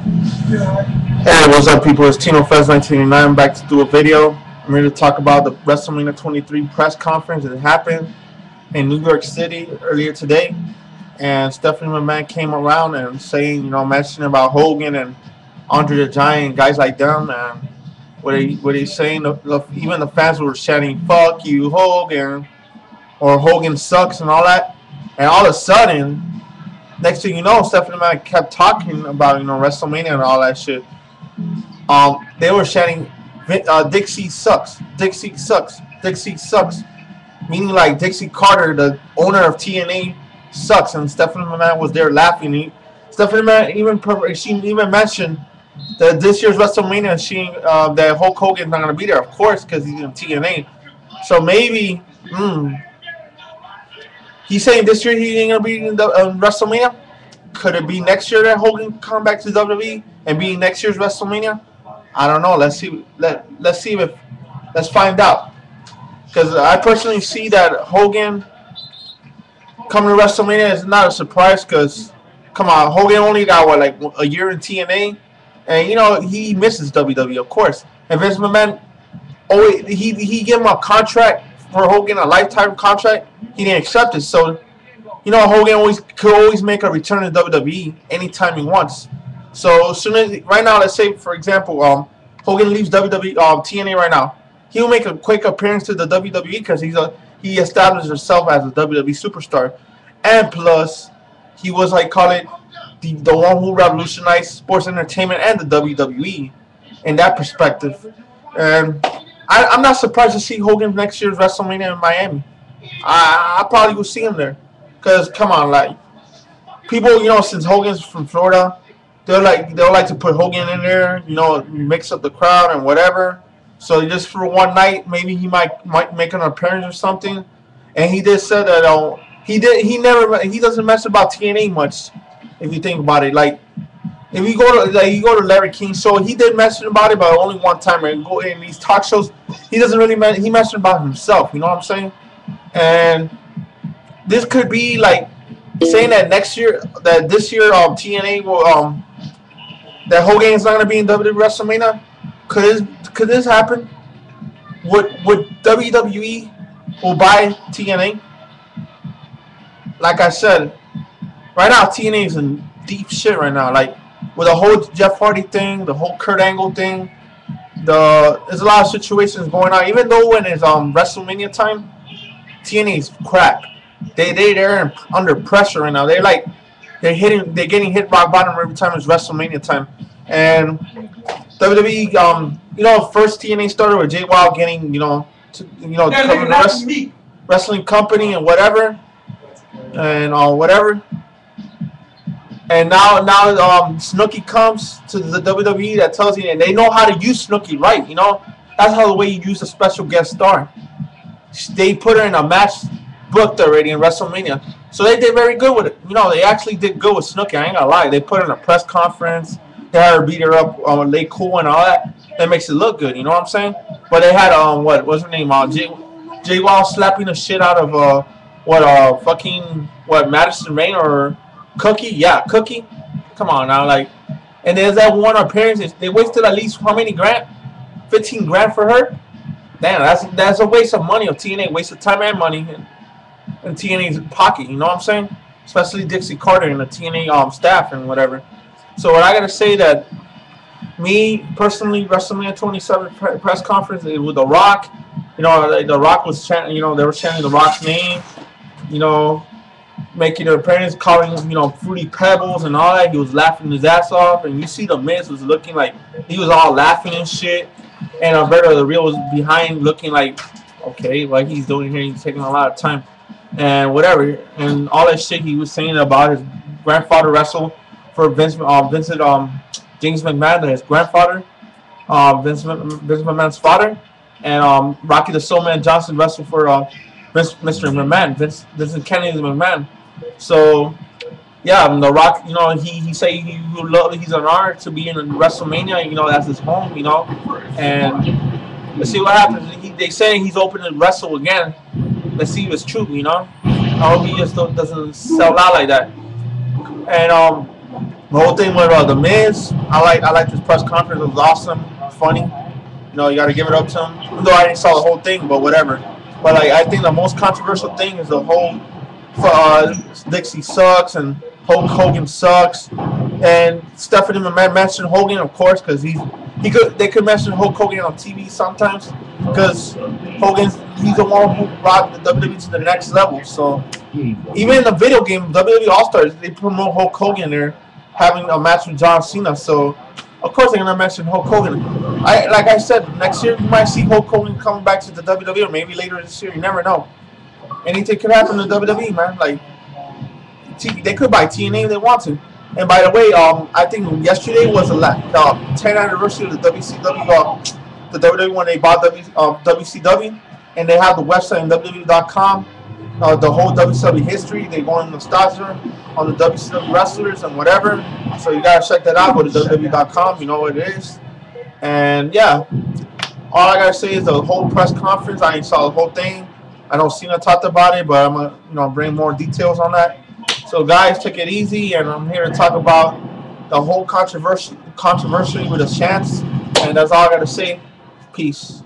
Hey, what's up, people? It's Tino Fest 1989 back to do a video. I'm here to talk about the WrestleMania 23 press conference that happened in New York City earlier today. And Stephanie McMahon came around and saying, mentioning about Hogan and Andre the Giant and guys like them. And what he's saying, even the fans were chanting, "Fuck you, Hogan," or "Hogan sucks" and all that. And all of a sudden, next thing you know, Stephanie McMahon kept talking about WrestleMania and all that shit. They were chanting, "Dixie sucks, Dixie sucks, Dixie sucks," meaning like Dixie Carter, the owner of TNA, sucks. And Stephanie McMahon was there laughing. Stephanie McMahon she even mentioned that this year's WrestleMania, that Hulk Hogan's not gonna be there, of course, because he's in TNA. So maybe he's saying this year he ain't gonna be in the WrestleMania. Could it be next year that Hogan come back to WWE and be next year's WrestleMania? I don't know. Let's see. Let's find out. Because I personally see that Hogan coming to WrestleMania is not a surprise. Because come on, Hogan only got like a year in TNA, and he misses WWE, of course. And Vince McMahon, he gave him a contract for Hogan, a lifetime contract. He didn't accept it. So Hogan could always make a return to WWE anytime he wants. So as soon as right now, let's say for example, Hogan leaves WWE, TNA right now, he'll make a quick appearance to the WWE because he established himself as a WWE superstar, and plus he was the one who revolutionized sports entertainment and the WWE in that perspective. And I'm not surprised to see Hogan next year's WrestleMania in Miami. I probably will see him there. Because come on, like people, since Hogan's from Florida, they'll like to put Hogan in there, mix up the crowd and whatever. So just for one night, maybe he might make an appearance or something. And he did say that he doesn't mess about TNA much, if you think about it. Like if you go to Larry King's show, he did mention about it, but only one time. And go in these talk shows, he doesn't really he mentioned about himself. You know what I'm saying? And this could be like saying that this year TNA will that Hogan is not gonna be in WWE WrestleMania. Could this happen? Would WWE will buy TNA? Like I said, right now TNA is in deep shit right now. Like with the whole Jeff Hardy thing, the whole Kurt Angle thing, there's a lot of situations going on. Even though when it's WrestleMania time, TNA is crap. They're under pressure right now. They're getting hit rock bottom every time it's WrestleMania time. And WWE, first TNA started with Jay Wild getting, to cover the wrestling company and whatever, and whatever. And now Snooki comes to the WWE that tells you, and they know how to use Snooki right. That's how the way you use a special guest star. They put her in a match booked already in WrestleMania, so they did very good with it. They actually did good with Snooki. I ain't gonna lie. They put her in a press conference. They had her beat her up, lay cool and all that. That makes it look good. You know what I'm saying? But they had what's her name? Jay Wild slapping the shit out of Madison Rain or Cookie? Yeah, Cookie. Come on now, and there's that one appearance. They wasted at least how many grand? 15 grand for her. Damn, that's a waste of money of TNA. Waste of time and money in TNA's pocket. You know what I'm saying? Especially Dixie Carter and the TNA staff and whatever. So what I gotta say that me personally, WrestleMania 27 press conference with The Rock. The Rock was chanting. They were chanting The Rock's name. Making an appearance, calling him, Fruity Pebbles and all that. He was laughing his ass off, and you see the Miz was looking like he was all laughing and shit. And Alberto Del Rio was behind, looking like, okay, what he's doing here, he's taking a lot of time and whatever, and all that shit he was saying about his grandfather wrestled for James McMahon, his grandfather, Vince McMahon's father, and Rocky the Soulman Johnson wrestled for Mr. McMahon, Vincent Kennedy's McMahon. So yeah, The Rock, he say he's an honor to be in WrestleMania. That's his home. And let's see what happens. They say he's open to wrestle again. Let's see if it's true. I hope he just doesn't sell out like that. And The whole thing with the Miz, I like this press conference. It was awesome, funny. You know, you got to give it up to him. Even though I didn't saw the whole thing, but whatever. But like, I think the most controversial thing is the whole Dixie sucks and Hulk Hogan sucks, and Stephanie mentioned Hogan, of course, because they could mention Hulk Hogan on TV sometimes because he's the one who brought the WWE to the next level. So even in the video game WWE All Stars, they promote Hulk Hogan there having a match with John Cena. So of course they're gonna mention Hulk Hogan. Like I said, next year you might see Hulk Hogan coming back to the WWE, or maybe later this year. You never know. Anything could happen to WWE, man. Like they could buy TNA if they want to. And by the way, I think yesterday was the 10th anniversary of the WCW, the WWE when they bought WCW, and they have the website on WWE.com, the whole WCW history. They go in nostalgia on the WCW wrestlers and whatever. So you gotta check that out. Go to WWE.com. You know what it is. And yeah, all I gotta say is the whole press conference. I ain't saw the whole thing. I don't see no talked about it, but I'm gonna bring more details on that. So guys, take it easy, and I'm here to talk about the whole controversy with the chants, and that's all I gotta say. Peace.